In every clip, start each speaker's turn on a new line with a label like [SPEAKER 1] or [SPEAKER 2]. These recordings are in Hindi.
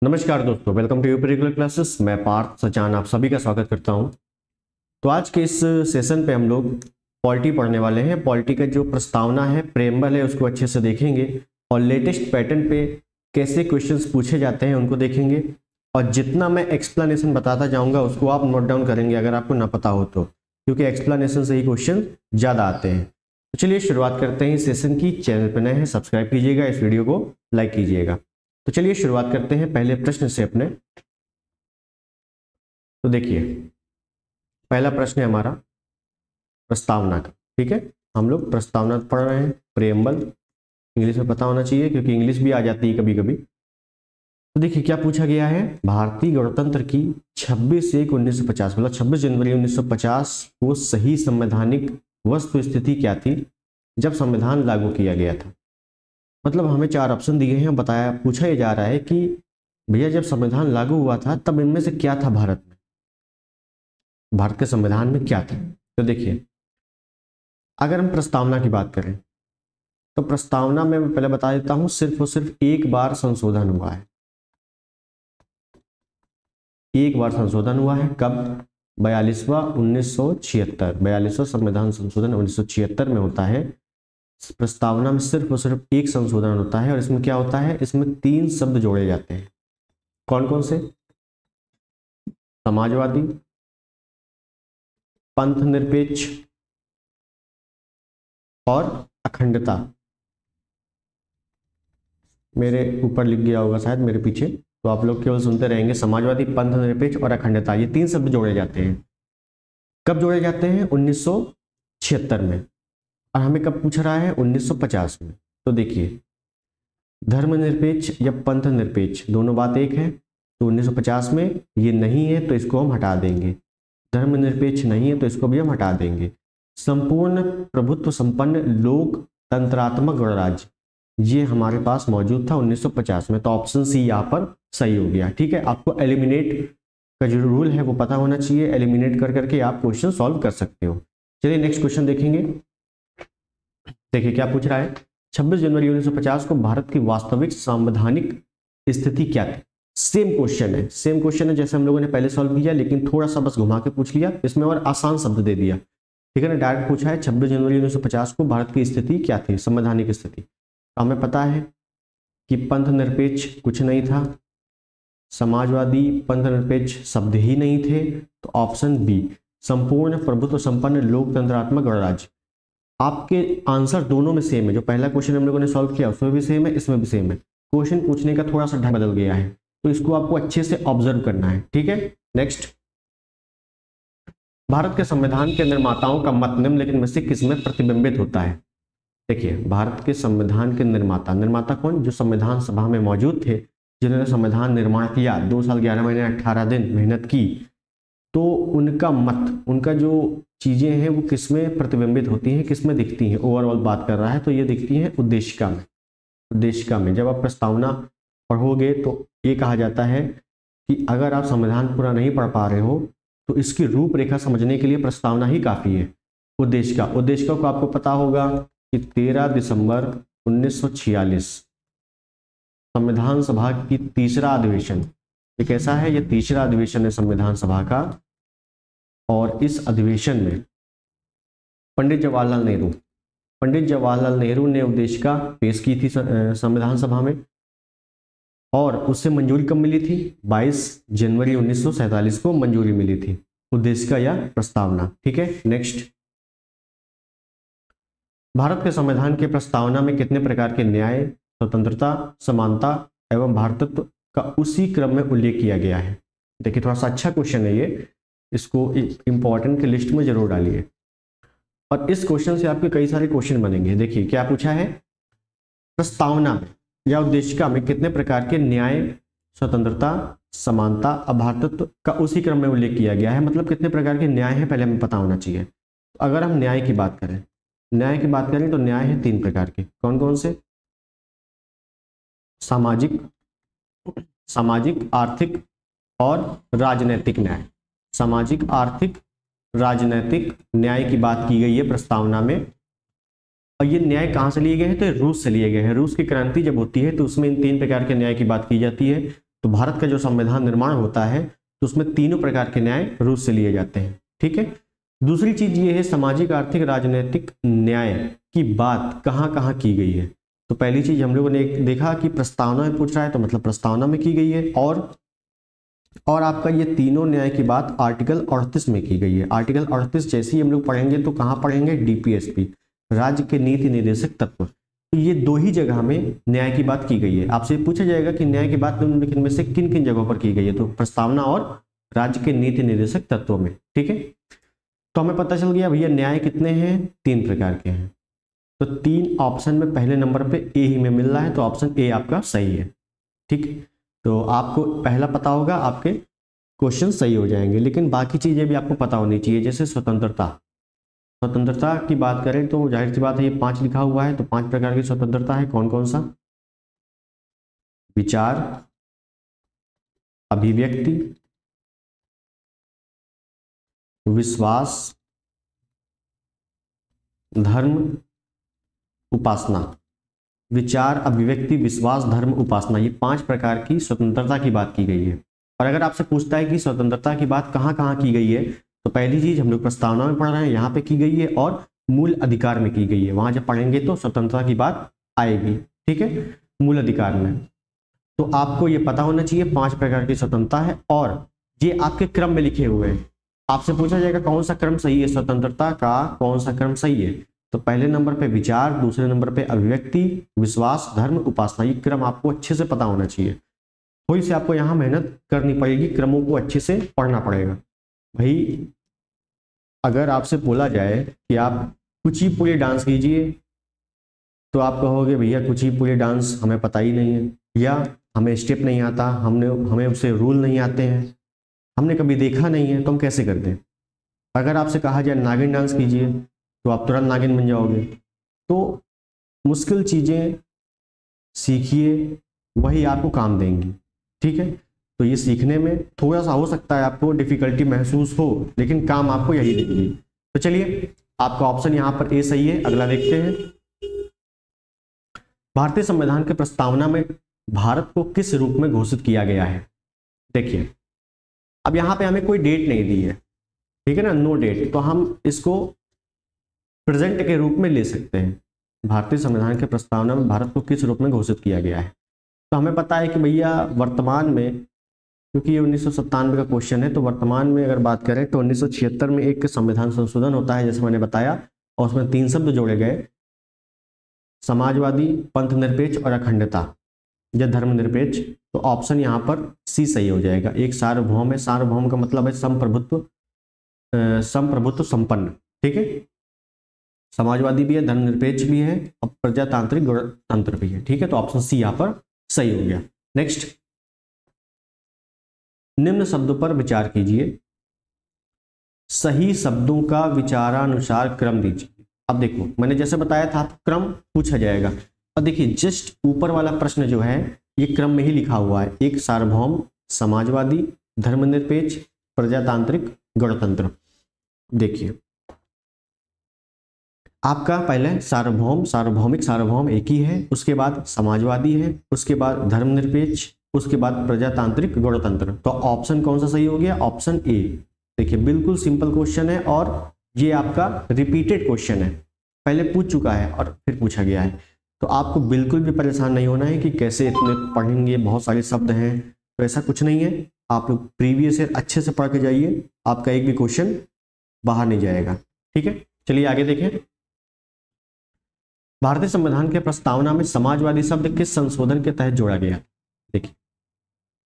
[SPEAKER 1] नमस्कार दोस्तों, welcome to UP regular classes. मैं पार्थ सचान आप सभी का स्वागत करता हूं। तो आज के इस सेशन पे हम लोग पॉलिटी पढ़ने वाले हैं। पॉलिटी का जो प्रस्तावना है, प्रेम्बल है, उसको अच्छे से देखेंगे और लेटेस्ट पैटर्न पे कैसे क्वेश्चंस पूछे जाते हैं उनको देखेंगे। और जितना मैं एक्सप्लेनेशन बताता जाऊँगा उसको आप नोट डाउन करेंगे अगर आपको ना पता हो तो, क्योंकि एक्सप्लेनेशन से ही क्वेश्चन ज़्यादा आते हैं। तो चलिए शुरुआत करते हैं इस सेशन की। चैनल पर नए हैं सब्सक्राइब कीजिएगा, इस वीडियो को लाइक कीजिएगा। तो चलिए शुरुआत करते हैं पहले प्रश्न से अपने। तो देखिए, पहला प्रश्न है हमारा प्रस्तावना का। ठीक है, हम लोग प्रस्तावना पढ़ रहे हैं, प्रेम्बल इंग्लिश में पता होना चाहिए क्योंकि इंग्लिश भी आ जाती है कभी कभी। तो देखिए क्या पूछा गया है। भारतीय गणतंत्र की 26/1/1950 मतलब 26 जनवरी 1950 को सही संवैधानिक वस्तु स्थिति क्या थी जब संविधान लागू किया गया था। मतलब हमें 4 ऑप्शन दिए हैं, बताया पूछा ये जा रहा है कि भैया जब संविधान लागू हुआ था तब इनमें से क्या था भारत में, भारत के संविधान में क्या था। तो देखिए, अगर हम प्रस्तावना की बात करें तो प्रस्तावना में मैं पहले बता देता हूं सिर्फ और सिर्फ एक बार संशोधन हुआ है। एक बार संशोधन हुआ है, कब? 42वां 1976, 42वां संविधान संशोधन 1976 में होता है। प्रस्तावना में सिर्फ और सिर्फ एक संशोधन होता है और इसमें क्या होता है, इसमें 3 शब्द जोड़े जाते हैं। कौन कौन से? समाजवादी, पंथ निरपेक्ष और अखंडता। मेरे ऊपर लिख गया होगा शायद, मेरे पीछे, तो आप लोग केवल सुनते रहेंगे। समाजवादी, पंथ निरपेक्ष और अखंडता, ये 3 शब्द जोड़े जाते हैं। कब जोड़े जाते हैं? 1976 में। और हमें कब पूछ रहा है? 1950 में। तो देखिए, धर्मनिरपेक्ष या पंथ निरपेक्ष दोनों बात एक है, तो 1950 में ये नहीं है तो इसको हम हटा देंगे। धर्मनिरपेक्ष नहीं है तो इसको भी हम हटा देंगे। संपूर्ण प्रभुत्व संपन्न लोकतंत्रात्मक गणराज्य, ये हमारे पास मौजूद था 1950 में, तो ऑप्शन सी यहाँ पर सही हो गया। ठीक है, आपको एलिमिनेट का जो रूल है वो पता होना चाहिए। एलिमिनेट कर करके आप क्वेश्चन सॉल्व कर सकते हो। चलिए नेक्स्ट क्वेश्चन देखेंगे। देखिए क्या पूछ रहा है। 26 जनवरी 1950 को भारत की वास्तविक संवैधानिक स्थिति क्या थी? सेम क्वेश्चन है, सेम क्वेश्चन है जैसे हम लोगों ने पहले सॉल्व किया, लेकिन थोड़ा सा बस घुमा के पूछ लिया, इसमें और आसान शब्द दे दिया। ठीक है ना, डायरेक्ट पूछा है 26 जनवरी 1950 को भारत की स्थिति क्या थी, संवैधानिक स्थिति। तो हमें पता है कि पंथ निरपेक्ष कुछ नहीं था, समाजवादी पंथ निरपेक्ष शब्द ही नहीं थे, तो ऑप्शन बी संपूर्ण प्रभुत्व संपन्न लोकतंत्रात्मक गणराज्य। आपके आंसर दोनों में सेम है। जो पहला क्वेश्चन हम लोगों ने सॉल्व किया उसमें भी सेम है, इसमें भी सेम है। क्वेश्चन पूछने का थोड़ा सा ढंग बदल गया है, तो इसको आपको अच्छे से ऑब्जर्व करना है। ठीक है, नेक्स्ट। भारत के संविधान के निर्माताओं का मत निम्नलिखित में से किसमें प्रतिबिंबित होता है? देखिए, भारत के संविधान के निर्माता, निर्माता कौन? जो संविधान सभा में मौजूद थे, जिन्होंने संविधान निर्माण किया, 2 साल 11 महीने 18 दिन मेहनत की, तो उनका मत, उनका जो चीजें हैं वो किसमें प्रतिबिंबित होती हैं, किसमें दिखती हैं? ओवरऑल बात कर रहा है तो ये दिखती हैं उद्देशिका में। उद्देशिका में जब आप प्रस्तावना पढ़ोगे तो ये कहा जाता है कि अगर आप संविधान पूरा नहीं पढ़ पा रहे हो तो इसकी रूपरेखा समझने के लिए प्रस्तावना ही काफी है। उद्देशिका, उद्देशिका को आपको पता होगा कि 13 दिसंबर 1946 संविधान सभा की तीसरा अधिवेशन, ये कैसा है? ये तीसरा अधिवेशन है संविधान सभा का, और इस अधिवेशन में पंडित जवाहरलाल नेहरू ने उद्देशिका पेश की थी संविधान सभा में, और उससे मंजूरी कब मिली थी? 22 जनवरी 1947 को मंजूरी मिली थी, उद्देशिका या प्रस्तावना। ठीक है, नेक्स्ट। भारत के संविधान की प्रस्तावना में कितने प्रकार के न्याय, स्वतंत्रता, समानता एवं भारतत्व का उसी क्रम में उल्लेख किया गया है? देखिए थोड़ा सा अच्छा क्वेश्चन है ये, इसको इंपॉर्टेंट की लिस्ट में जरूर डालिए। और इस क्वेश्चन से आपके कई सारे क्वेश्चन बनेंगे। देखिए क्या पूछा है, प्रस्तावना में या उद्देशिका में कितने प्रकार के न्याय, स्वतंत्रता, समानता और भारतत्व का उसी क्रम में उल्लेख किया गया है। मतलब कितने प्रकार के न्याय है पहले हमें पता होना चाहिए। तो अगर हम न्याय की बात करें, तो न्याय है 3 प्रकार के। कौन कौन से? सामाजिक, आर्थिक और राजनैतिक न्याय। सामाजिक, आर्थिक, राजनैतिक न्याय की बात की गई है प्रस्तावना में। और ये न्याय कहाँ से लिए गए हैं? तो रूस से लिए गए हैं। रूस की क्रांति जब होती है तो उसमें इन 3 प्रकार के न्याय की बात की जाती है। तो भारत का जो संविधान निर्माण होता है तो उसमें तीनों प्रकार के न्याय रूस से लिए जाते हैं। ठीक है। दूसरी चीज ये है सामाजिक आर्थिक राजनीतिक न्याय की बात कहाँ कहाँ की गई है। तो पहली चीज हम लोगों ने देखा कि प्रस्तावना में पूछ रहा है तो मतलब प्रस्तावना में की गई है, और आपका ये तीनों न्याय की बात आर्टिकल 38 में की गई है। आर्टिकल 38 जैसे ही हम लोग पढ़ेंगे तो कहाँ पढ़ेंगे, डीपीएसपी, राज्य के नीति निर्देशक तत्व। तो ये दो ही जगह में न्याय की बात की गई है। आपसे पूछा जाएगा कि न्याय की बात निम्नलिखित में से किन किन जगहों पर की गई है, तो प्रस्तावना और राज्य के नीति निर्देशक तत्वों में। ठीक है। तो हमें पता चल गया भैया न्याय कितने हैं, 3 प्रकार के हैं। तो 3 ऑप्शन में पहले नंबर पे ए ही में मिल रहा है, तो ऑप्शन ए आपका सही है। ठीक। तो आपको पहला पता होगा, आपके क्वेश्चन सही हो जाएंगे। लेकिन बाकी चीजें भी आपको पता होनी चाहिए, जैसे स्वतंत्रता। स्वतंत्रता की बात करें तो जाहिर सी बात है ये 5 लिखा हुआ है, तो 5 प्रकार की स्वतंत्रता है। कौन कौन सा, विचार, अभिव्यक्ति, विश्वास, धर्म, उपासना। विचार, अभिव्यक्ति, विश्वास, धर्म, उपासना, ये 5 प्रकार की स्वतंत्रता की बात की गई है। और अगर आपसे पूछता है कि स्वतंत्रता की बात कहाँ कहाँ की गई है, तो पहली चीज हम लोग प्रस्तावना में पढ़ रहे हैं, यहाँ पे की गई है, और मूल अधिकार में की गई है। वहां जब पढ़ेंगे तो स्वतंत्रता की बात आएगी। ठीक है, मूल अधिकार में। तो आपको ये पता होना चाहिए 5 प्रकार की स्वतंत्रता है, और ये आपके क्रम में लिखे हुए हैं। आपसे पूछा जाएगा कौन सा क्रम सही है, स्वतंत्रता का कौन सा क्रम सही है, तो पहले नंबर पे विचार, दूसरे नंबर पे अभिव्यक्ति, विश्वास, धर्म, उपासना। ये क्रम आपको अच्छे से पता होना चाहिए। थोड़ी सी आपको यहाँ मेहनत करनी पड़ेगी, क्रमों को अच्छे से पढ़ना पड़ेगा। भाई अगर आपसे बोला जाए कि आप कुचिपुड़ी डांस कीजिए, तो आप कहोगे भैया कुचिपुड़ी डांस हमें पता ही नहीं है, या हमें स्टेप नहीं आता, हमें उससे रूल नहीं आते हैं, हमने कभी देखा नहीं है, तो हम कैसे करते हैं। अगर आपसे कहा जाए नागिन डांस कीजिए, तो आप तुरंत नागिन बन जाओगे। तो मुश्किल चीज़ें सीखिए, वही आपको काम देंगी। ठीक है। तो ये सीखने में थोड़ा सा हो सकता है आपको डिफिकल्टी महसूस हो, लेकिन काम आपको यही देगी। तो चलिए, आपका ऑप्शन यहाँ पर ए सही है। अगला देखते हैं, भारतीय संविधान के प्रस्तावना में भारत को किस रूप में घोषित किया गया है। देखिए, अब यहाँ पे हमें कोई डेट नहीं दी है, ठीक है ना, नो डेट, तो हम इसको प्रेजेंट के रूप में ले सकते हैं। भारतीय संविधान के प्रस्तावना में भारत को किस रूप में घोषित किया गया है, तो हमें पता है कि भैया वर्तमान में, क्योंकि ये 1997 का क्वेश्चन है, तो वर्तमान में अगर बात करें तो 1976 में एक संविधान संशोधन होता है, जैसे मैंने बताया, और उसमें 3 शब्द जोड़े गए, समाजवादी, पंथ निरपेक्ष और अखंडता या धर्मनिरपेक्ष। तो ऑप्शन यहाँ पर सी सही हो जाएगा। एक सार्वभौम है, सार्वभौम का मतलब है संप्रभुत्व संपन्न। ठीक है, समाजवादी भी है, धर्मनिरपेक्ष भी है, और प्रजातांत्रिक गणतंत्र भी है। ठीक है, तो ऑप्शन सी यहाँ पर सही हो गया। नेक्स्ट, निम्न शब्दों पर विचार कीजिए, सही शब्दों का विचारानुसार क्रम दीजिए। अब देखो, मैंने जैसे बताया था क्रम पूछा जाएगा, और देखिए जस्ट ऊपर वाला प्रश्न जो है ये क्रम में ही लिखा हुआ है, एक सार्वभौम, समाजवादी, धर्मनिरपेक्ष, प्रजातांत्रिक, गणतंत्र। देखिए आपका पहले सार्वभौम, सार्वभौमिक, सार्वभौम एक ही है, उसके बाद समाजवादी है, उसके बाद धर्मनिरपेक्ष, उसके बाद प्रजातांत्रिक, गणतंत्र। तो ऑप्शन कौन सा सही हो गया, ऑप्शन ए। देखिए बिल्कुल सिंपल क्वेश्चन है, और ये आपका रिपीटेड क्वेश्चन है, पहले पूछ चुका है और फिर पूछा गया है। तो आपको बिल्कुल भी परेशान नहीं होना है कि कैसे इतने पढ़ेंगे, बहुत सारे शब्द हैं, तो ऐसा कुछ नहीं है। आप लोग प्रीवियस ईयर अच्छे से पढ़ के जाइए, आपका एक भी क्वेश्चन बाहर नहीं जाएगा। ठीक है, चलिए आगे देखें। भारतीय संविधान के प्रस्तावना में समाजवादी शब्द किस संशोधन के तहत जोड़ा गया। देखिए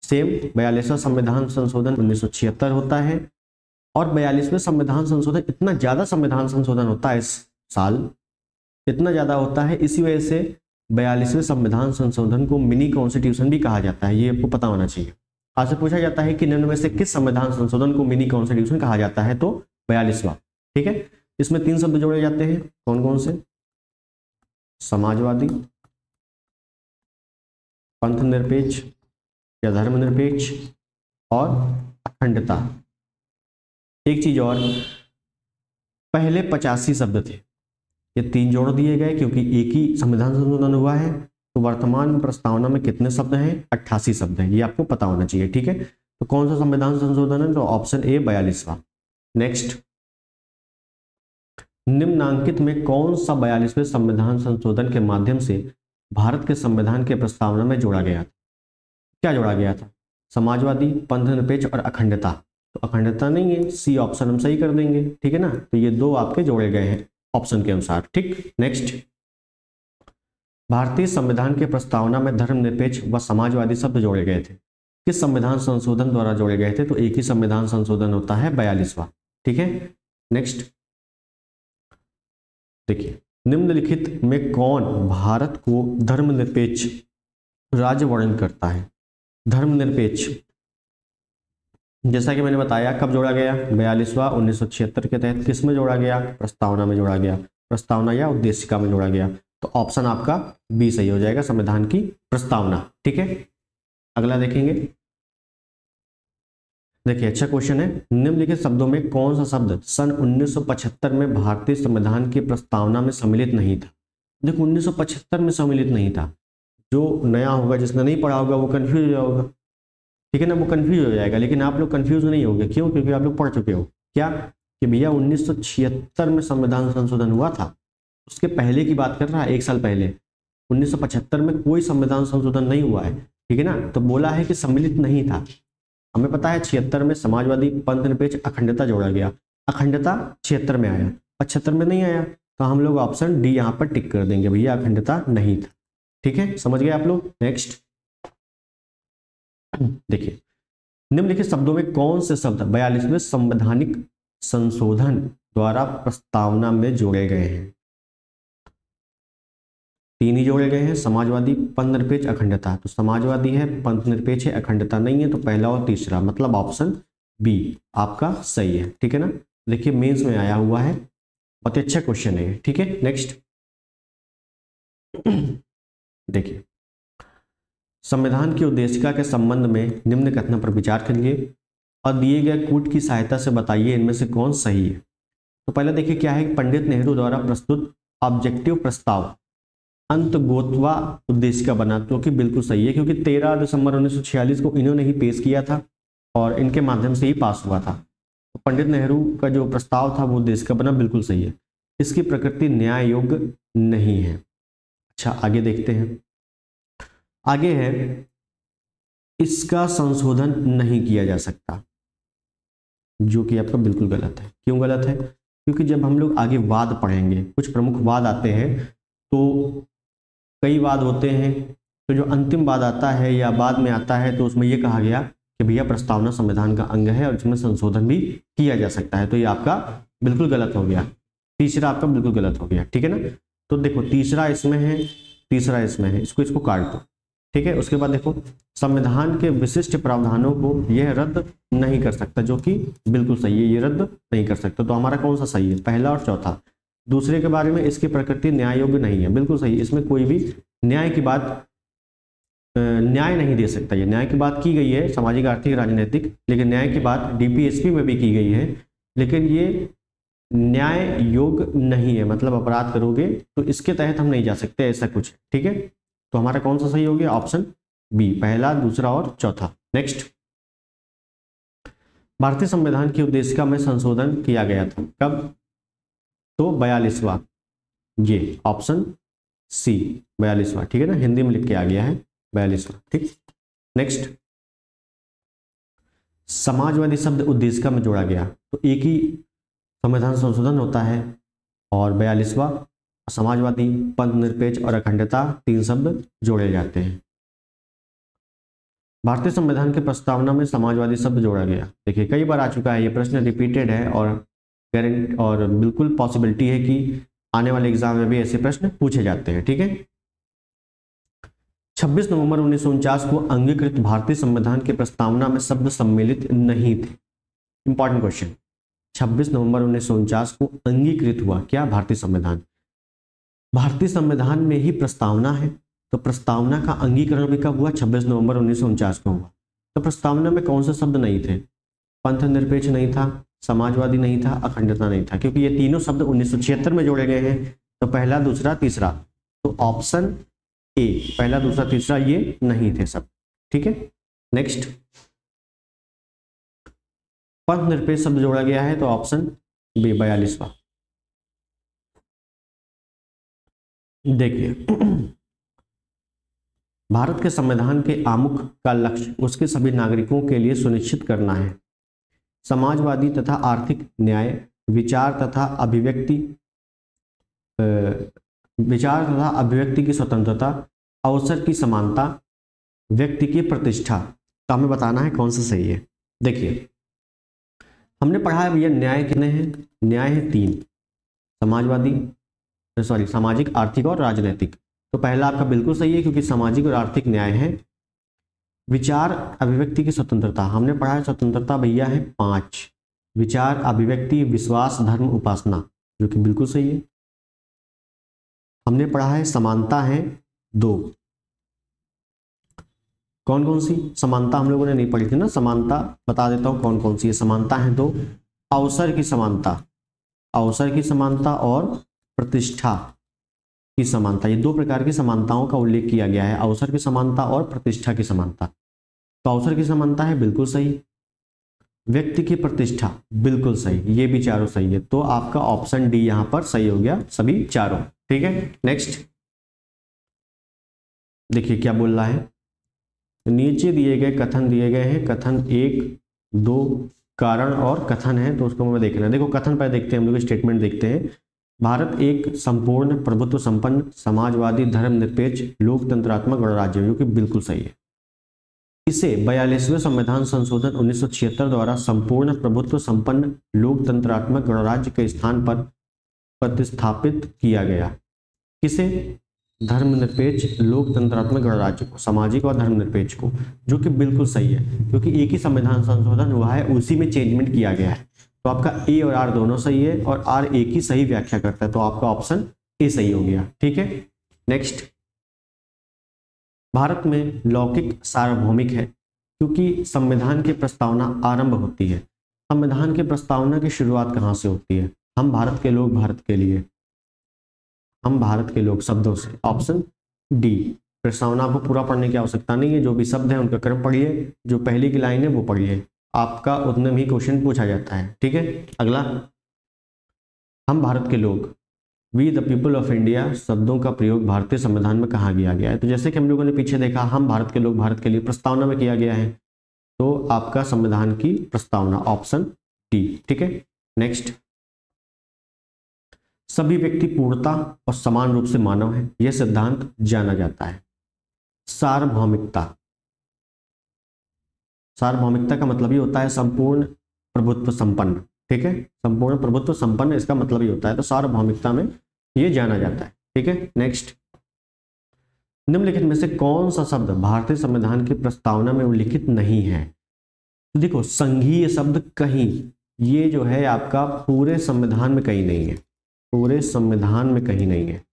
[SPEAKER 1] सेम 42वां संविधान संशोधन 1976 होता है, और 42वें संविधान संशोधन, इतना ज्यादा संविधान संशोधन होता है इस साल, इतना ज्यादा होता है, इसी वजह से 42वें संविधान संशोधन को मिनी कॉन्स्टिट्यूशन भी कहा जाता है। ये आपको पता होना चाहिए। आपसे पूछा जाता है कि निम्न में से किस संविधान संशोधन को मिनी कॉन्स्टिट्यूशन कहा जाता है, तो 42वां। ठीक है, इसमें 3 शब्द जोड़े जाते हैं, कौन कौन से, समाजवादी, पंथ निरपेक्ष या धर्मनिरपेक्ष, और अखंडता। एक चीज और, पहले 85 शब्द थे, ये 3 जोड़ दिए गए, क्योंकि एक ही संविधान संशोधन हुआ है, तो वर्तमान में प्रस्तावना में कितने शब्द हैं? 88 शब्द हैं, ये आपको पता होना चाहिए। ठीक है, तो कौन सा संविधान संशोधन है? तो ऑप्शन ए 42वां। नेक्स्ट, निम्नांकित में कौन सा 42वें संविधान संशोधन के माध्यम से भारत के संविधान के प्रस्तावना में जोड़ा गया था? क्या जोड़ा गया था? समाजवादी, पंथनिरपेक्ष और अखंडता। तो अखंडता नहीं है, सी ऑप्शन हम सही कर देंगे। ठीक है ना, तो ये दो आपके जोड़े गए हैं ऑप्शन के अनुसार। ठीक, नेक्स्ट, भारतीय संविधान के प्रस्तावना में धर्मनिरपेक्ष व समाजवादी शब्द जोड़े गए थे, किस संविधान संशोधन द्वारा जोड़े गए थे? तो एक ही संविधान संशोधन होता है, 42वां। ठीक है, नेक्स्ट देखिए, निम्नलिखित में कौन भारत को धर्मनिरपेक्ष राज्य वर्णन करता है? धर्मनिरपेक्ष, जैसा कि मैंने बताया, कब जोड़ा गया? 42वां 1976 के तहत। किस में जोड़ा गया? प्रस्तावना में जोड़ा गया, प्रस्तावना या उद्देशिका में जोड़ा गया। तो ऑप्शन आपका बी सही हो जाएगा, संविधान की प्रस्तावना। ठीक है, अगला देखेंगे। देखिए, अच्छा क्वेश्चन है, निम्नलिखित शब्दों में कौन सा शब्द सन 1975 में भारतीय संविधान की प्रस्तावना में सम्मिलित नहीं था? देखो, 1975 में सम्मिलित नहीं था। जो नया होगा, जिसने नहीं पढ़ा होगा, वो कंफ्यूज हो जाएगा। ठीक है ना, वो कंफ्यूज हो जाएगा, लेकिन आप लोग कंफ्यूज नहीं होंगे। क्यों? क्योंकि आप लोग पढ़ चुके हो क्या कि भैया 1976 में संविधान संशोधन हुआ था। उसके पहले की बात कर रहा है, 1 साल पहले। 1975 में कोई संविधान संशोधन नहीं हुआ है। ठीक है ना, तो बोला है कि सम्मिलित नहीं था। हमें पता है 76 में समाजवादी, पंथनिरपेक्ष, अखंडता जोड़ा गया। अखंडता 76 में आया, 75 में नहीं आया। तो हम लोग ऑप्शन डी यहाँ पर टिक कर देंगे, भैया अखंडता नहीं था। ठीक है, समझ गए आप लोग। नेक्स्ट देखिए, निम्नलिखित शब्दों में कौन से शब्द 42वें संवैधानिक संशोधन द्वारा प्रस्तावना में जोड़े गए हैं? 3 ही जोड़े गए हैं, समाजवादी, पंथनिरपेक्ष, अखंडता। तो समाजवादी है, पंथनिरपेक्ष है, अखंडता नहीं है। तो पहला और तीसरा, मतलब ऑप्शन बी आपका सही है। ठीक है ना, देखिए मेंस में आया हुआ है, बहुत अच्छा क्वेश्चन है। ठीक है, नेक्स्ट देखिए, संविधान की उद्देशिका के संबंध में निम्न कथनों पर विचार करिए और दिए गए कूट की सहायता से बताइए इनमें से कौन सही है। तो पहले देखिए क्या है, पंडित नेहरू द्वारा प्रस्तुत ऑब्जेक्टिव प्रस्ताव अंतगोत्वा उद्देशिका बना, जो कि बिल्कुल सही है, क्योंकि 13 दिसंबर 1946 को इन्होंने ही पेश किया था और इनके माध्यम से ही पास हुआ था। तो पंडित नेहरू का जो प्रस्ताव था वो उद्देशिका बना, बिल्कुल सही है। इसकी प्रकृति न्याय योग्य नहीं है। अच्छा, आगे देखते हैं। आगे है, इसका संशोधन नहीं किया जा सकता, जो कि आपका बिल्कुल गलत है। क्यों गलत है? क्योंकि जब हम लोग आगे वाद पढ़ेंगे, कुछ प्रमुख वाद आते हैं, तो कई वाद होते हैं, तो जो अंतिम वाद आता है या बाद में आता है, तो उसमें यह कहा गया कि भैया प्रस्तावना संविधान का अंग है और इसमें संशोधन भी किया जा सकता है। तो ये आपका बिल्कुल गलत हो गया, तीसरा आपका बिल्कुल गलत हो गया। ठीक है ना, तो देखो तीसरा इसमें है, तीसरा इसमें है, इसको काट दो। ठीक है, उसके बाद देखो, संविधान के विशिष्ट प्रावधानों को यह रद्द नहीं कर सकता, जो कि बिल्कुल सही है, ये रद्द नहीं कर सकता। तो हमारा कौन सा सही है? पहला और चौथा। दूसरे के बारे में, इसकी प्रकृति न्याय योग्य नहीं है, बिल्कुल सही। इसमें कोई भी न्याय की बात, न्याय नहीं दे सकता। ये न्याय की बात की गई है, सामाजिक, आर्थिक, राजनीतिक, लेकिन न्याय की बात डीपीएसपी में भी की गई है, लेकिन ये न्याय योग्य नहीं है, मतलब अपराध करोगे तो इसके तहत हम नहीं जा सकते, ऐसा कुछ। ठीक है, तो हमारा कौन सा सही हो गया? ऑप्शन बी, पहला, दूसरा और चौथा। नेक्स्ट, भारतीय संविधान की उद्देशिका में संशोधन किया गया था, कब? तो 42वां, ये ऑप्शन सी 42वां। ठीक है ना, हिंदी में लिख के आ गया है 42वां। ठीक, नेक्स्ट, समाजवादी शब्द उद्देशिका में जोड़ा गया, तो एक ही संविधान संशोधन होता है और 42वां समाजवादी, पंथनिरपेक्ष और अखंडता 3 शब्द जोड़े जाते हैं। भारतीय संविधान के प्रस्तावना में समाजवादी शब्द जोड़ा गया, देखिए कई बार आ चुका है ये प्रश्न, रिपीटेड है और गारंटी और बिल्कुल पॉसिबिलिटी है कि आने वाले एग्जाम में भी ऐसे प्रश्न पूछे जाते हैं। ठीक है, 26 नवंबर 1949 को अंगीकृत भारतीय संविधान के प्रस्तावना में शब्द सम्मिलित नहीं थे। इंपॉर्टेंट क्वेश्चन, 26 नवंबर 1949 को अंगीकृत हुआ क्या? भारतीय संविधान। भारतीय संविधान में ही प्रस्तावना है, तो प्रस्तावना का अंगीकरण भी कब हुआ? 26 नवंबर 1949 को हुआ। तो प्रस्तावना में कौन से शब्द नहीं थे? पंथनिरपेक्ष नहीं था, समाजवादी नहीं था, अखंडता नहीं था, क्योंकि ये तीनों शब्द 1976 में जोड़े गए हैं। तो पहला, दूसरा, तीसरा, तो ऑप्शन ए, पहला दूसरा तीसरा ये नहीं थे सब। ठीक है, नेक्स्ट पंथ निरपेक्ष शब्द जोड़ा गया है तो ऑप्शन बी 42वां। देखिए भारत के संविधान के आमुख का लक्ष्य उसके सभी नागरिकों के लिए सुनिश्चित करना है समाजवादी तथा आर्थिक न्याय, विचार तथा अभिव्यक्ति की स्वतंत्रता, अवसर की समानता, व्यक्ति की प्रतिष्ठा। तो हमें बताना है कौन सा सही है। देखिए हमने पढ़ा है भैया न्याय कितने हैं, न्याय है 3, सामाजिक, आर्थिक और राजनीतिक। तो पहला आपका बिल्कुल सही है क्योंकि सामाजिक और आर्थिक न्याय है। विचार अभिव्यक्ति की स्वतंत्रता, हमने पढ़ा है स्वतंत्रता भैया है 5, विचार अभिव्यक्ति विश्वास धर्म उपासना, जो कि बिल्कुल सही है। हमने पढ़ा है समानता है 2, कौन कौन सी समानता हम लोगों ने नहीं पढ़ी थी ना, समानता बता देता हूं कौन कौन सी है। समानता है 2, अवसर की समानता और प्रतिष्ठा की समानता, ये 2 प्रकार की समानताओं का उल्लेख किया गया है, अवसर की समानता और प्रतिष्ठा की समानता। तो अवसर की समानता है बिल्कुल सही, व्यक्ति की प्रतिष्ठा बिल्कुल सही, ये भी चारों सही है। तो आपका ऑप्शन डी यहां पर सही हो गया सभी चारों। ठीक है, नेक्स्ट देखिए क्या बोल रहा है, नीचे दिए गए कथन दिए गए हैं, कथन 1 2 कारण और कथन है, तो उसको हमें देखना है। देखो कथन पर देखते हैं हम लोग, स्टेटमेंट देखते हैं। भारत एक संपूर्ण प्रभुत्व संपन्न समाजवादी धर्मनिरपेक्ष लोकतंत्रात्मक गणराज्य, जो कि बिल्कुल सही है। इसे 42वें संविधान संशोधन 1976 द्वारा संपूर्ण प्रभुत्व संपन्न लोकतंत्रात्मक गणराज्य के स्थान पर प्रतिस्थापित किया गया। किसे? धर्मनिरपेक्ष लोकतंत्रात्मक गणराज्य को, सामाजिक और धर्मनिरपेक्ष को, जो कि बिल्कुल सही है क्योंकि एक ही संविधान संशोधन हुआ है, उसी में चेंजमेंट किया गया है। तो आपका ए और आर दोनों सही है और आर एक ही सही व्याख्या करता है, तो आपका ऑप्शन ए सही हो गया। ठीक है, नेक्स्ट भारत में लौकिक सार्वभौमिक है क्योंकि संविधान की प्रस्तावना आरंभ होती है। संविधान की प्रस्तावना की शुरुआत कहाँ से होती है? हम भारत के लोग भारत के लिए, हम भारत के लोग शब्दों से, ऑप्शन डी। प्रस्तावना आपको पूरा पढ़ने की आवश्यकता नहीं है, जो भी शब्द है उनका क्रम पढ़िए, जो पहली की लाइन है वो पढ़िए, आपका उतने ही क्वेश्चन पूछा जाता है। ठीक है, अगला हम भारत के लोग, we the people of India शब्दों का प्रयोग भारतीय संविधान में कहाँ किया गया है? तो जैसे कि हम लोगों ने पीछे देखा, हम भारत के लोग भारत के लिए प्रस्तावना में किया गया है, तो आपका संविधान की प्रस्तावना, ऑप्शन डी। ठीक है, नेक्स्ट सभी व्यक्ति पूर्णता और समान रूप से मानव है, यह सिद्धांत जाना जाता है। सार्वभौमिकता, सार्वभौमिकता का मतलब ही होता है संपूर्ण प्रभुत्व संपन्न। ठीक है, संपूर्ण प्रभुत्व संपन्न इसका मतलब ही होता है, तो सार्वभौमिकता में ये जाना जाता है। ठीक है, नेक्स्ट निम्नलिखित में से कौन सा शब्द भारतीय संविधान की प्रस्तावना में उल्लिखित नहीं है? तो देखो संघीय शब्द कहीं, ये जो है आपका पूरे संविधान में कहीं नहीं है, पूरे संविधान में कहीं नहीं है।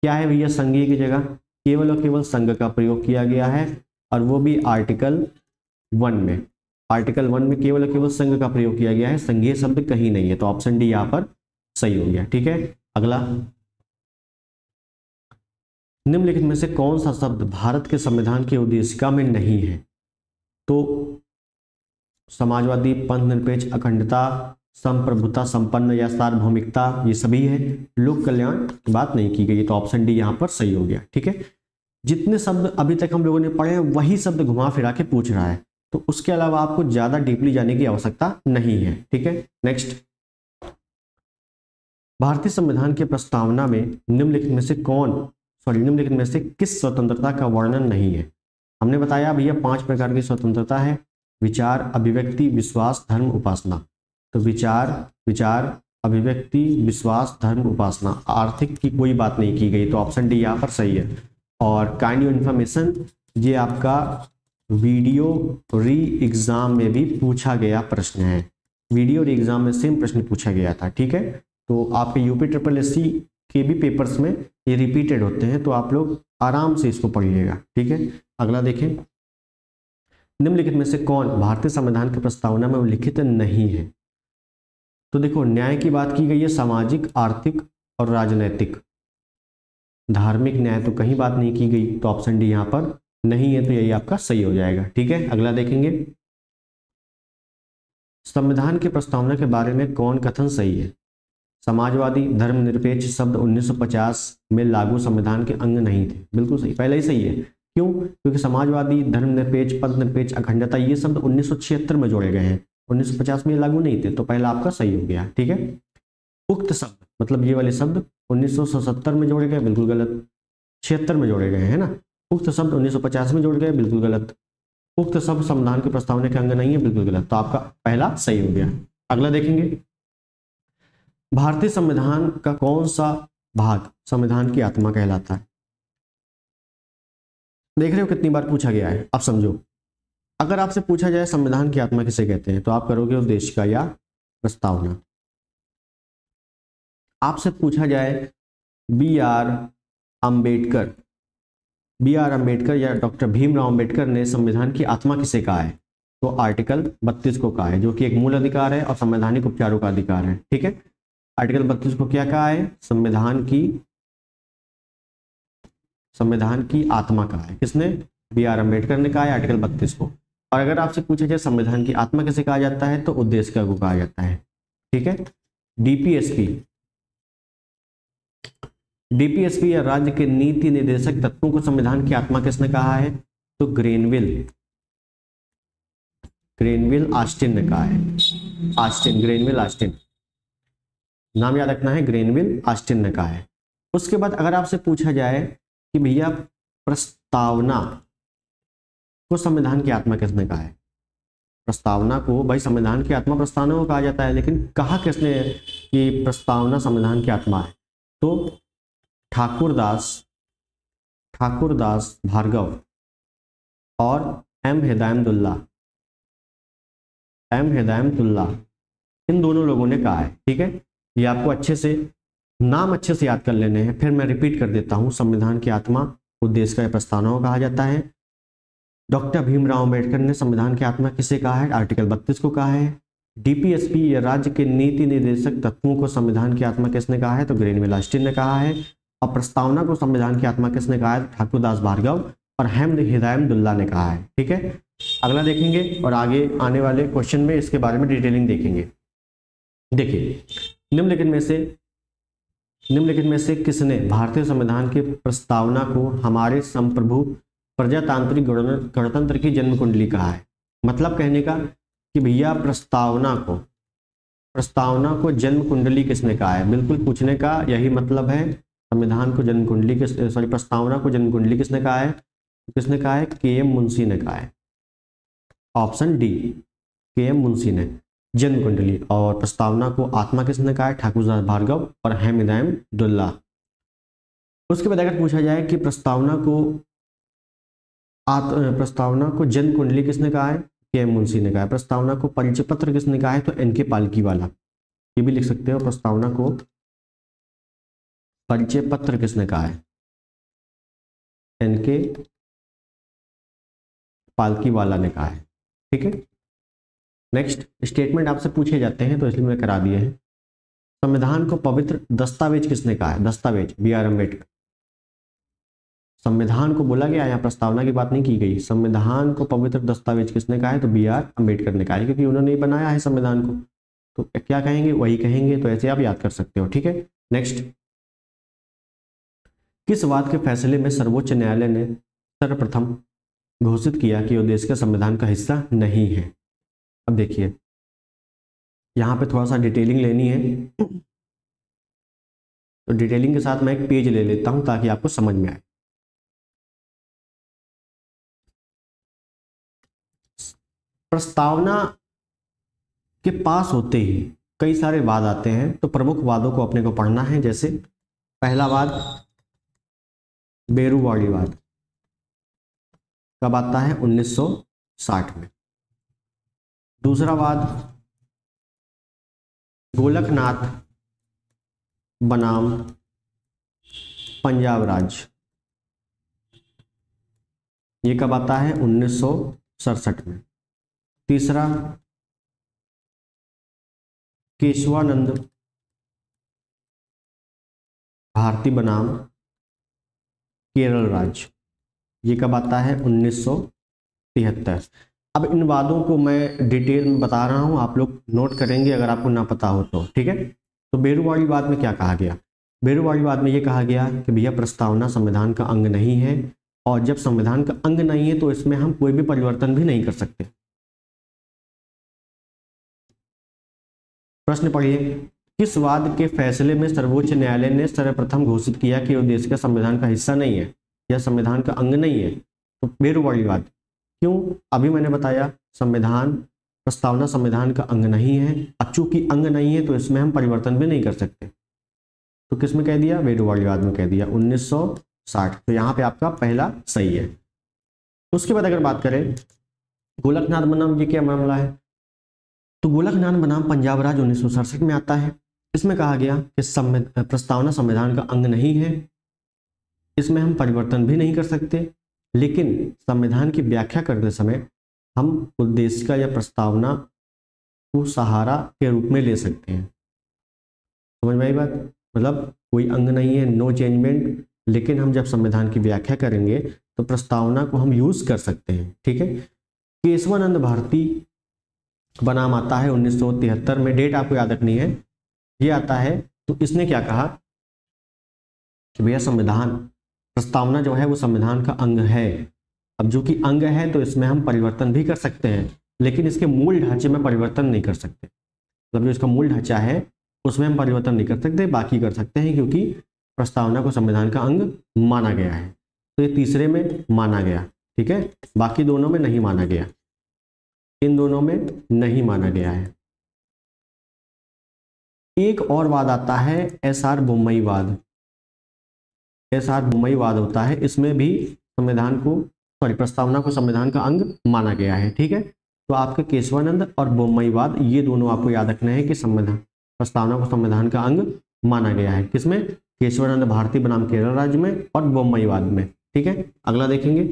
[SPEAKER 1] क्या है भैया संघीय की जगह? केवल और केवल संघ का प्रयोग किया गया है, और वो भी आर्टिकल 1 में। आर्टिकल 1 में केवल और केवल संघ का प्रयोग किया गया है, संघीय शब्द कहीं नहीं है, तो ऑप्शन डी यहाँ पर सही हो गया। ठीक है, अगला निम्नलिखित में से कौन सा शब्द भारत के संविधान की उद्देशिका में नहीं है? तो समाजवादी, पंथ निरपेक्ष, अखंडता, संप्रभुता संपन्न या सार्वभौमिकता, ये सभी है। लोक कल्याण की बात नहीं की गई, तो ऑप्शन डी यहाँ पर सही हो गया। ठीक है, जितने शब्द अभी तक हम लोगों ने पढ़े वही शब्द घुमा फिरा के पूछ रहा है, तो उसके अलावा आपको ज्यादा डीपली जाने की आवश्यकता नहीं है। ठीक है, नेक्स्ट भारतीय संविधान की प्रस्तावना में निम्नलिखित में से किस स्वतंत्रता का वर्णन नहीं है? हमने बताया भैया 5 प्रकार की स्वतंत्रता है, विचार, अभिव्यक्ति, विश्वास, धर्म, उपासना। तो विचार, अभिव्यक्ति, विश्वास, धर्म, उपासना। आर्थिक की कोई बात नहीं की गई, तो ऑप्शन डी यहाँ पर सही है। और काइंड ऑफ इन्फॉर्मेशन, ये आपका वीडियो री एग्जाम में भी पूछा गया प्रश्न है, वीडियो री एग्जाम में सेम प्रश्न पूछा गया था। ठीक है, तो आपके यूपी SSSC के भी पेपर्स में ये रिपीटेड होते हैं, तो आप लोग आराम से इसको पढ़िएगा। ठीक है, अगला देखें निम्नलिखित में से कौन भारतीय संविधान की प्रस्तावना में उल्लिखित नहीं है? तो देखो न्याय की बात की गई है, सामाजिक, आर्थिक और राजनैतिक। धार्मिक न्याय तो कहीं बात नहीं की गई, तो ऑप्शन डी यहाँ पर नहीं है, तो यही आपका सही हो जाएगा। ठीक है, अगला देखेंगे, संविधान की प्रस्तावना के बारे में कौन कथन सही है? समाजवादी धर्मनिरपेक्ष शब्द 1950 में लागू संविधान के अंग नहीं थे। बिल्कुल सही, पहले ही सही है। क्यों? क्योंकि समाजवादी, धर्मनिरपेक्ष, पंथनिरपेक्ष, अखंडता ये शब्द 1976 में जोड़े गए हैं, 1950 में लागू नहीं थे, तो पहला आपका सही हो गया। ठीक है, उक्त शब्द मतलब ये वाले शब्द 1977 में जोड़े गए, बिल्कुल गलत। 76 में जोड़े गए हैं ना। उक्त शब्द 1950 में जोड़े गए, बिल्कुल गलत। उक्त शब्द संविधान के प्रस्तावना के अंग नहीं है, बिल्कुल गलत। तो आपका पहला सही हो गया। अगला देखेंगे, भारतीय संविधान का कौन सा भाग संविधान की आत्मा कहलाता है? देख रहे हो कितनी बार पूछा गया है। अब समझो, अगर आपसे पूछा जाए संविधान की आत्मा किसे कहते हैं, तो आप करोगे उद्देशिका या प्रस्तावना। आपसे पूछा जाए बी आर अम्बेडकर या डॉक्टर भीमराव अम्बेडकर ने संविधान की आत्मा किसे कहा है, तो आर्टिकल 32 को कहा है, जो कि एक मूल अधिकार है और संवैधानिक उपचारों का अधिकार है। ठीक है, आर्टिकल 32 को क्या कहा है? संविधान की आत्मा कहा है। किसने? बी आर अम्बेडकर ने कहा है आर्टिकल 32 को। और अगर आपसे पूछा जाए संविधान की आत्मा किसे कहा जाता है, तो उद्देशिका को कहा जाता है। ठीक है, डीपीएसपी या राज्य के नीति निर्देशक तत्वों को संविधान की आत्मा किसने कहा है, तो ग्रेनविल ऑस्टिन ने कहा है। ग्रेनविल ऑस्टिन, नाम याद रखना है, ग्रेनविल ऑस्टिन ने कहा है। उसके बाद अगर आपसे पूछा जाए कि भैया प्रस्तावना को संविधान की आत्मा किसने कहा है, प्रस्तावना को, भाई संविधान की आत्मा प्रस्तावना को कहा जाता है, लेकिन कहा किसने कि प्रस्तावना संविधान की आत्मा है, तो ठाकुरदास भार्गव और एम हिदायतुल्लाह, इन दोनों लोगों ने कहा है। ठीक है, ये आपको नाम अच्छे से याद कर लेने हैं। फिर मैं रिपीट कर देता हूं, संविधान की आत्मा उद्देश्य का प्रस्तावना को कहा जाता है। डॉक्टर भीमराव अम्बेडकर ने संविधान की आत्मा किसे कहा है, आर्टिकल 32 को कहा है। डीपीएसपी या राज्य के नीति निर्देशक तत्वों को संविधान की आत्मा किसने कहा है, तो ग्रेनविल ऑस्टिन ने कहा है। और प्रस्तावना को संविधान की आत्मा किसने कहा है, ठाकुरदास भार्गव और हेम हिदायतुल्लाह ने कहा है। ठीक है, अगला देखेंगे और आगे आने वाले क्वेश्चन में इसके बारे में डिटेलिंग देखेंगे। देखिए, निम्नलिखित में से किसने भारतीय संविधान की प्रस्तावना को हमारे संप्रभु प्रजातांत्रिक गणतंत्र की जन्म कुंडली कहा है? मतलब कहने का कि भैया प्रस्तावना को जन्म कुंडली किसने कहा है, बिल्कुल पूछने का यही मतलब है। संविधान को जन्म कुंडली प्रस्तावना को जन्म कुंडली किसने कहा है? के.एम. मुंशी ने कहा है। Option D, KM. मुंशी ने जन्म कुंडली। और प्रस्तावना को आत्मा किसने कहा है, ठाकुरदास भार्गव और हेम हिदायतुल्लाह। उसके बाद अगर पूछा जाए कि प्रस्तावना को जन्म कुंडली किसने कहा है, के.एम. मुंशी ने कहा है। प्रस्तावना को परिचय पत्र किसने कहा है, तो एन.के. पालकीवाला, ये भी लिख सकते हो। प्रस्तावना को परिचय पत्र किसने कहा है, एन.के. पालकीवाला ने कहा है। ठीक है, नेक्स्ट स्टेटमेंट आपसे पूछे जाते हैं तो इसलिए मैं करा दिए हैं। संविधान को पवित्र दस्तावेज किसने कहा है, दस्तावेज बी आर अम्बेडकर। संविधान को बोला गया, यहाँ प्रस्तावना की बात नहीं की गई। संविधान को पवित्र दस्तावेज किसने कहा है, तो बी आर अम्बेडकर ने कहा है, क्योंकि उन्होंने ही बनाया है संविधान को, तो क्या कहेंगे, वही कहेंगे। तो ऐसे आप याद कर सकते हो। ठीक है, नेक्स्ट, किस बात के फैसले में सर्वोच्च न्यायालय ने सर्वप्रथम घोषित किया कि वो देश के संविधान का हिस्सा नहीं है? अब देखिए, यहाँ पे थोड़ा सा डिटेलिंग लेनी है, तो डिटेलिंग के साथ मैं एक पेज ले लेता हूं ताकि आपको समझ में आए। प्रस्तावना के पास होते ही कई सारे वाद आते हैं, तो प्रमुख वादों को अपने को पढ़ना है। जैसे पहला वाद बेरूवाड़ी वाद, कब आता है, 1960 में। दूसरा वाद गोलकनाथ बनाम पंजाब राज्य, ये कब आता है, 1967 में। तीसरा केशवानंद भारती बनाम केरल राज्य। ये कब आता है? 1973। अब इन वादों को मैं डिटेल में बता रहा हूँ, आप लोग नोट करेंगे अगर आपको ना पता हो तो, ठीक है। तो बेरुवाड़ी वाद में क्या कहा गया? बेरुवाड़ी वाद में ये कहा गया कि भैया प्रस्तावना संविधान का अंग नहीं है, और जब संविधान का अंग नहीं है तो इसमें हम कोई भी परिवर्तन भी नहीं कर सकते। प्रश्न पढ़िए, किस वाद के फैसले में सर्वोच्च न्यायालय ने सर्वप्रथम घोषित किया कि यह देश का संविधान का हिस्सा नहीं है या संविधान का अंग नहीं है? तो बेरुवाड़ी वाद। क्यों? अभी मैंने बताया संविधान, प्रस्तावना संविधान का अंग नहीं है, अब चूंकि अंग नहीं है तो इसमें हम परिवर्तन भी नहीं कर सकते। तो किस में कह दिया? बेरुवाड़ी वाद में कह दिया 1960। तो यहाँ पे आपका पहला सही है। उसके बाद अगर बात करें गोलकनाथ बनाम, ये क्या मामला है? तो गोलकनाथ बनाम पंजाब राज्य 1967 में आता है। इसमें कहा गया कि प्रस्तावना संविधान का अंग नहीं है, इसमें हम परिवर्तन भी नहीं कर सकते, लेकिन संविधान की व्याख्या करते समय हम उद्देशिका या प्रस्तावना को सहारा के रूप में ले सकते हैं। समझ में आई बात? मतलब कोई अंग नहीं है, नो चेंजमेंट, लेकिन हम जब संविधान की व्याख्या करेंगे तो प्रस्तावना को हम यूज कर सकते हैं, ठीक है। केशवानंद भारती बनाम आता है 1973 में, डेट आपको याद रखनी है, ये आता है। तो इसने क्या कहा कि भैया संविधान, प्रस्तावना जो है वो संविधान का अंग है। अब जो कि अंग है तो इसमें हम परिवर्तन भी कर सकते हैं, लेकिन इसके मूल ढांचे में परिवर्तन नहीं कर सकते। मतलब जो इसका मूल ढांचा है उसमें हम परिवर्तन नहीं कर सकते, बाकी कर सकते हैं, क्योंकि प्रस्तावना को संविधान का अंग माना गया है। तो ये तीसरे में माना गया, ठीक है, बाकी दोनों में नहीं माना गया, इन दोनों में नहीं माना गया है। एक और वाद आता है एसआर बोम्मई वाद। एसआर बोम्मई वाद होता है, इसमें भी संविधान को, प्रस्तावना को संविधान का अंग माना गया है, ठीक है। तो आपके केशवानंद और बोम्मई वाद, ये दोनों आपको याद रखना है कि संविधान, प्रस्तावना को संविधान का अंग माना गया है। किसमें? केशवानंद भारती बनाम केरल राज्य में और बोम्मई वाद में, ठीक है। अगला देखेंगे,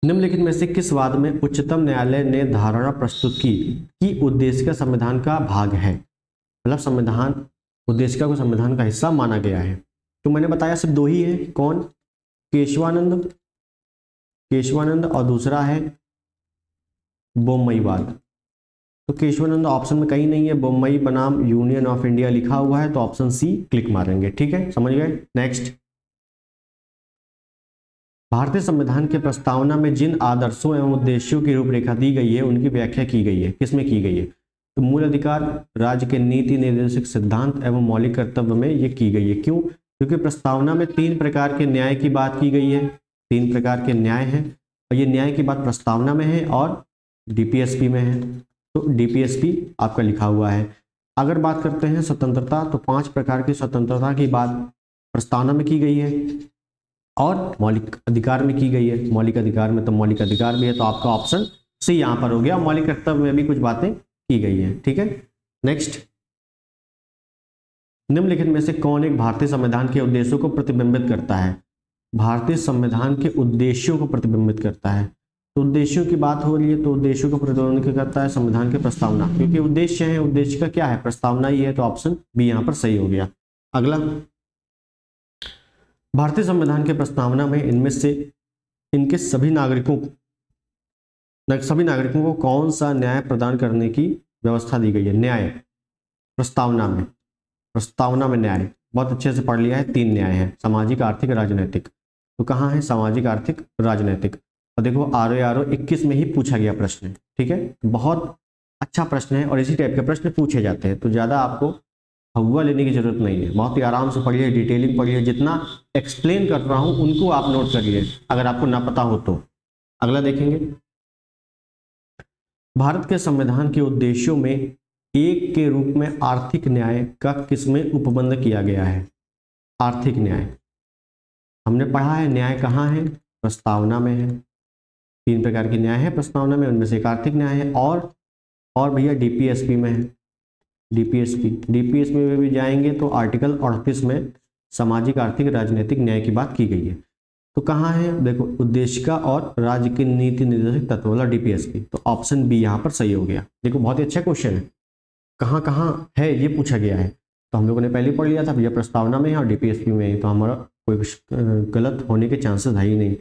[SPEAKER 1] निम्नलिखित में से किस वाद में उच्चतम न्यायालय ने धारणा प्रस्तुत की कि उद्देशिका संविधान का भाग है? मतलब संविधान, उद्देशिका को संविधान का हिस्सा माना गया है। तो मैंने बताया सिर्फ दो ही है, कौन? केशवानंद, केशवानंद और दूसरा है बोम्मई वाद। तो केशवानंद ऑप्शन में कहीं नहीं है, बोम्मई बनाम यूनियन ऑफ इंडिया लिखा हुआ है, तो ऑप्शन सी क्लिक मारेंगे, ठीक है, समझ गए। नेक्स्ट, भारतीय संविधान के प्रस्तावना में जिन आदर्शों एवं उद्देश्यों की रूपरेखा दी गई है उनकी व्याख्या की गई है, किसमें की गई है? तो मूल अधिकार, राज्य के नीति निर्देशक सिद्धांत एवं मौलिक कर्तव्य में ये की गई है। क्यों? क्योंकि प्रस्तावना में 3 प्रकार के न्याय की बात की गई है, 3 प्रकार के न्याय हैं, और ये न्याय की बात प्रस्तावना में है और डीपीएसपी में है। तो डीपीएसपी आपका लिखा हुआ है। अगर बात करते हैं स्वतंत्रता, तो 5 प्रकार की स्वतंत्रता की बात प्रस्तावना में की गई है और मौलिक अधिकार में की गई है। मौलिक अधिकार में तो मौलिक अधिकार भी है, तो आपका ऑप्शन सी यहाँ पर हो गया। मौलिक कर्तव्य में भी कुछ बातें की गई है, ठीक है। नेक्स्ट, निम्नलिखित में से कौन एक भारतीय संविधान के उद्देश्यों को प्रतिबिंबित करता है? भारतीय संविधान के उद्देश्यों को प्रतिबिंबित करता है। तो उद्देश्यों की बात हो रही है, तो उद्देश्यों को प्रतिबिंबित करता है संविधान के प्रस्तावना, क्योंकि उद्देश्य है, उद्देश्य का क्या है? प्रस्तावना ही है, तो ऑप्शन बी यहाँ पर सही हो गया। अगला, भारतीय संविधान के प्रस्तावना में इनमें से इनके सभी नागरिकों को कौन सा न्याय प्रदान करने की व्यवस्था दी गई है? न्याय प्रस्तावना में न्याय बहुत अच्छे से पढ़ लिया है, 3 न्याय है, सामाजिक, आर्थिक, राजनीतिक। तो कहाँ है सामाजिक, आर्थिक, राजनीतिक? और देखो आरओ 21 में ही पूछा गया प्रश्न, ठीक है, बहुत अच्छा प्रश्न है और इसी टाइप के प्रश्न पूछे जाते हैं। तो ज़्यादा आपको हवा लेने की जरूरत नहीं है, बहुत ही आराम से पढ़िए, डिटेलिंग पढ़िए, जितना एक्सप्लेन कर रहा हूँ उनको आप नोट करिए अगर आपको ना पता हो तो। अगला देखेंगे, भारत के संविधान के उद्देश्यों में एक के रूप में आर्थिक न्याय का किसमें उपबंध किया गया है? आर्थिक न्याय हमने पढ़ा है, न्याय कहाँ है? प्रस्तावना में है। 3 प्रकार के न्याय है प्रस्तावना में, उनमें से एक आर्थिक न्याय है, और भैया डीपीएसपी में है। डीपीएसपी में भी जाएंगे तो आर्टिकल 38 में सामाजिक, आर्थिक, राजनीतिक न्याय की बात की गई है। तो कहाँ है? देखो उद्देशिका और राज्य की नीति निर्देशक तत्व वाला डीपीएसपी, तो ऑप्शन बी यहाँ पर सही हो गया। देखो बहुत ही अच्छा क्वेश्चन है, कहाँ कहाँ है ये पूछा गया है। तो हम लोगों ने पहले पढ़ लिया था भैया प्रस्तावना में है और डीपीएसपी में है, तो हमारा कोई गलत होने के चांसेस है ही नहीं,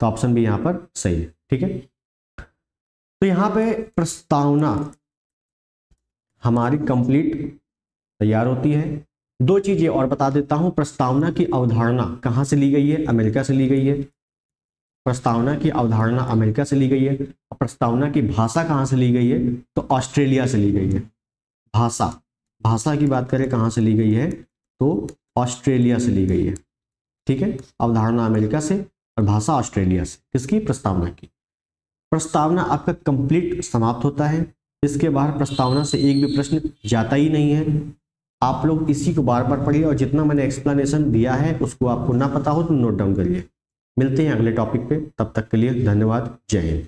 [SPEAKER 1] तो ऑप्शन भी यहाँ पर सही है। ठीक है, तो यहाँ पे प्रस्तावना हमारी कंप्लीट तैयार होती है। दो चीजें और बता देता हूं, प्रस्तावना की अवधारणा कहाँ से ली गई है? अमेरिका से ली गई है। प्रस्तावना की अवधारणा अमेरिका से ली गई है। और प्रस्तावना की भाषा कहाँ से ली गई है? तो ऑस्ट्रेलिया से ली गई है। भाषा की बात करें कहाँ से ली गई है? तो ऑस्ट्रेलिया से ली गई है। ठीक है, अवधारणा अमेरिका से और भाषा ऑस्ट्रेलिया से। किसकी? प्रस्तावना की। प्रस्तावना आपका कंप्लीट समाप्त होता है, इसके बाहर प्रस्तावना से एक भी प्रश्न जाता ही नहीं है। आप लोग इसी को बार बार पढ़िए और जितना मैंने एक्सप्लेनेशन दिया है उसको आपको ना पता हो तो नोट डाउन करिए। मिलते हैं अगले टॉपिक पे, तब तक के लिए धन्यवाद। जय हिंद।